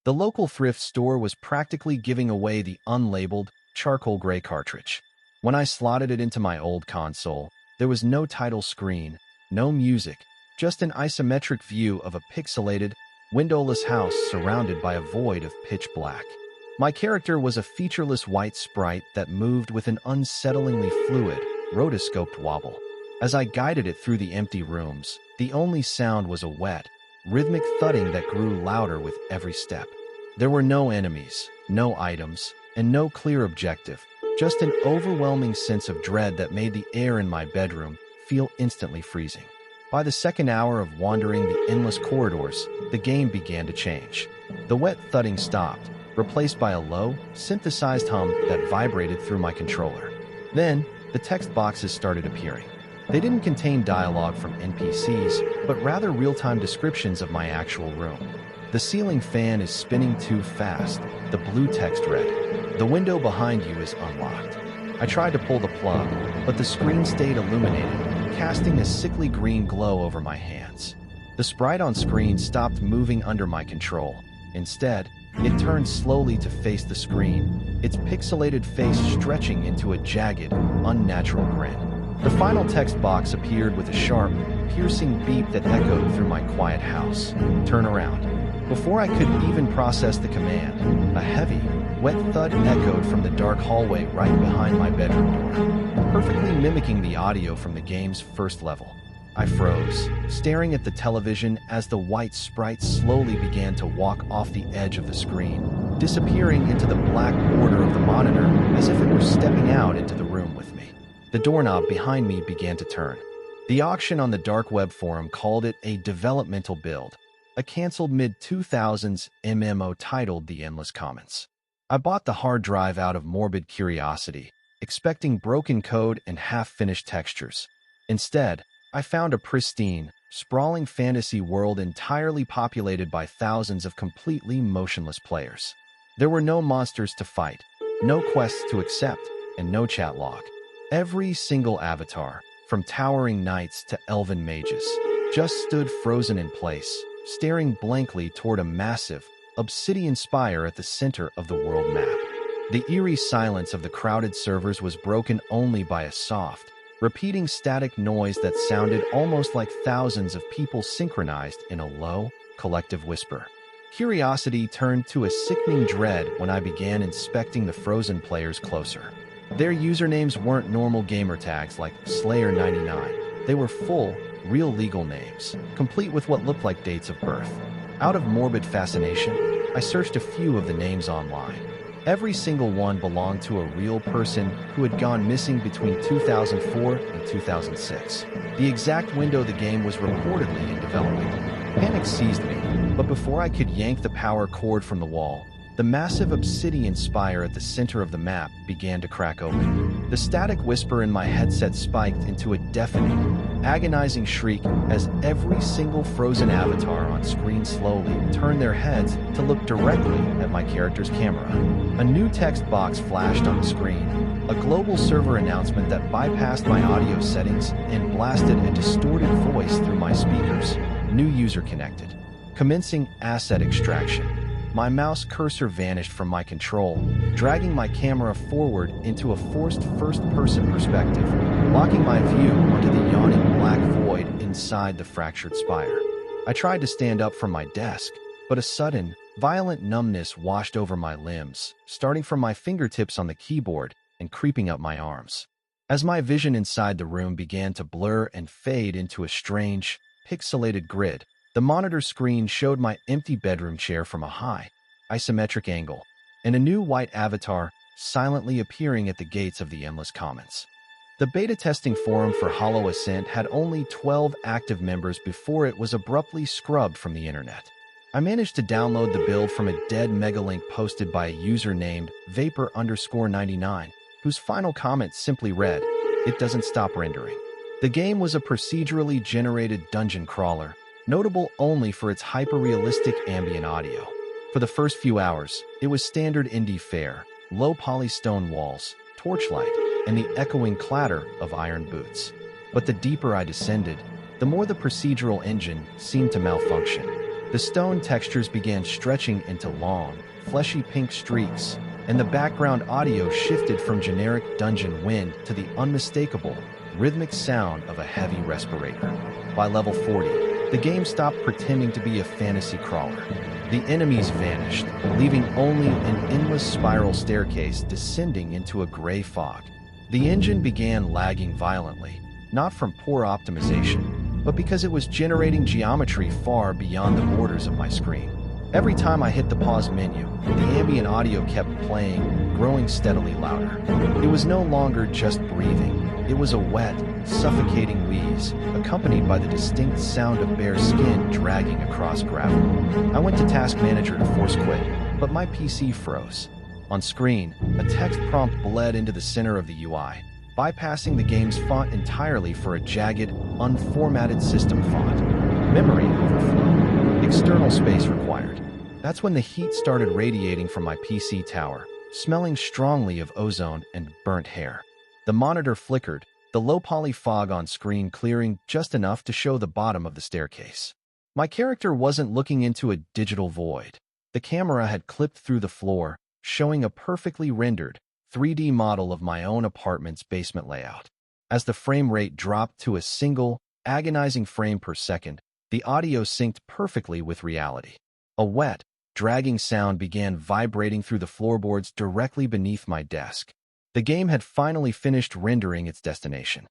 The local thrift store was practically giving away the unlabeled, charcoal gray cartridge. When I slotted it into my old console, there was no title screen, no music, just an isometric view of a pixelated, windowless house surrounded by a void of pitch black. My character was a featureless white sprite that moved with an unsettlingly fluid, rotoscoped wobble. As I guided it through the empty rooms, the only sound was a wet, rhythmic thudding that grew louder with every step. There were no enemies, no items, and no clear objective, just an overwhelming sense of dread that made the air in my bedroom feel instantly freezing. By the second hour of wandering the endless corridors, the game began to change. The wet thudding stopped, replaced by a low, synthesized hum that vibrated through my controller. Then, the text boxes started appearing. They didn't contain dialogue from NPCs, but rather real-time descriptions of my actual room. The ceiling fan is spinning too fast, the blue text read. The window behind you is unlocked. I tried to pull the plug, but the screen stayed illuminated, casting a sickly green glow over my hands. The sprite on screen stopped moving under my control. Instead, it turned slowly to face the screen, its pixelated face stretching into a jagged, unnatural grin. The final text box appeared with a sharp, piercing beep that echoed through my quiet house. Turn around. Before I could even process the command, a heavy, wet thud echoed from the dark hallway right behind my bedroom door, perfectly mimicking the audio from the game's first level. I froze, staring at the television as the white sprite slowly began to walk off the edge of the screen, disappearing into the black border of the monitor as if it were stepping out into the room with me. The doorknob behind me began to turn. The auction on the dark web forum called it a developmental build, a canceled mid-2000s MMO titled The Endless Comments. I bought the hard drive out of morbid curiosity, expecting broken code and half-finished textures. Instead, I found a pristine, sprawling fantasy world entirely populated by thousands of completely motionless players. There were no monsters to fight, no quests to accept, and no chat log. Every single avatar, from towering knights to elven mages, just stood frozen in place, staring blankly toward a massive, obsidian spire at the center of the world map. The eerie silence of the crowded servers was broken only by a soft, repeating static noise that sounded almost like thousands of people synchronized in a low, collective whisper. Curiosity turned to a sickening dread when I began inspecting the frozen players closer. Their usernames weren't normal gamer tags like Slayer99. They were full, real legal names, complete with what looked like dates of birth. Out of morbid fascination, I searched a few of the names online. Every single one belonged to a real person who had gone missing between 2004 and 2006. The exact window the game was reportedly in development. Panic seized me, but before I could yank the power cord from the wall, the massive obsidian spire at the center of the map began to crack open. The static whisper in my headset spiked into a deafening, agonizing shriek as every single frozen avatar on screen slowly turned their heads to look directly at my character's camera. A new text box flashed on the screen, a global server announcement that bypassed my audio settings and blasted a distorted voice through my speakers. New user connected. Commencing asset extraction. My mouse cursor vanished from my control, dragging my camera forward into a forced first-person perspective, locking my view onto the yawning black void inside the fractured spire. I tried to stand up from my desk, but a sudden, violent numbness washed over my limbs, starting from my fingertips on the keyboard and creeping up my arms. As my vision inside the room began to blur and fade into a strange, pixelated grid, the monitor screen showed my empty bedroom chair from a high, isometric angle, and a new white avatar silently appearing at the gates of the Endless Comments. The beta testing forum for Hollow Ascent had only 12 active members before it was abruptly scrubbed from the internet. I managed to download the build from a dead megalink posted by a user named Vapor_99, whose final comment simply read, "It doesn't stop rendering." The game was a procedurally generated dungeon crawler, notable only for its hyper-realistic ambient audio. For the first few hours, it was standard indie fare, low-poly stone walls, torchlight, and the echoing clatter of iron boots. But the deeper I descended, the more the procedural engine seemed to malfunction. The stone textures began stretching into long, fleshy pink streaks, and the background audio shifted from generic dungeon wind to the unmistakable, rhythmic sound of a heavy respirator. By level 40, the game stopped pretending to be a fantasy crawler. The enemies vanished, leaving only an endless spiral staircase descending into a gray fog. The engine began lagging violently, not from poor optimization, but because it was generating geometry far beyond the borders of my screen. Every time I hit the pause menu, the ambient audio kept playing, growing steadily louder. It was no longer just breathing. It was a wet, suffocating wheeze, accompanied by the distinct sound of bare skin dragging across gravel. I went to Task Manager to force quit, but my PC froze. On screen, a text prompt bled into the center of the UI, bypassing the game's font entirely for a jagged, unformatted system font. Memory overflow. External space required. That's when the heat started radiating from my PC tower, smelling strongly of ozone and burnt hair. The monitor flickered, the low-poly fog on screen clearing just enough to show the bottom of the staircase. My character wasn't looking into a digital void. The camera had clipped through the floor, showing a perfectly rendered, 3D model of my own apartment's basement layout. As the frame rate dropped to a single, agonizing frame per second, the audio synced perfectly with reality. A wet, dragging sound began vibrating through the floorboards directly beneath my desk. The game had finally finished rendering its destination.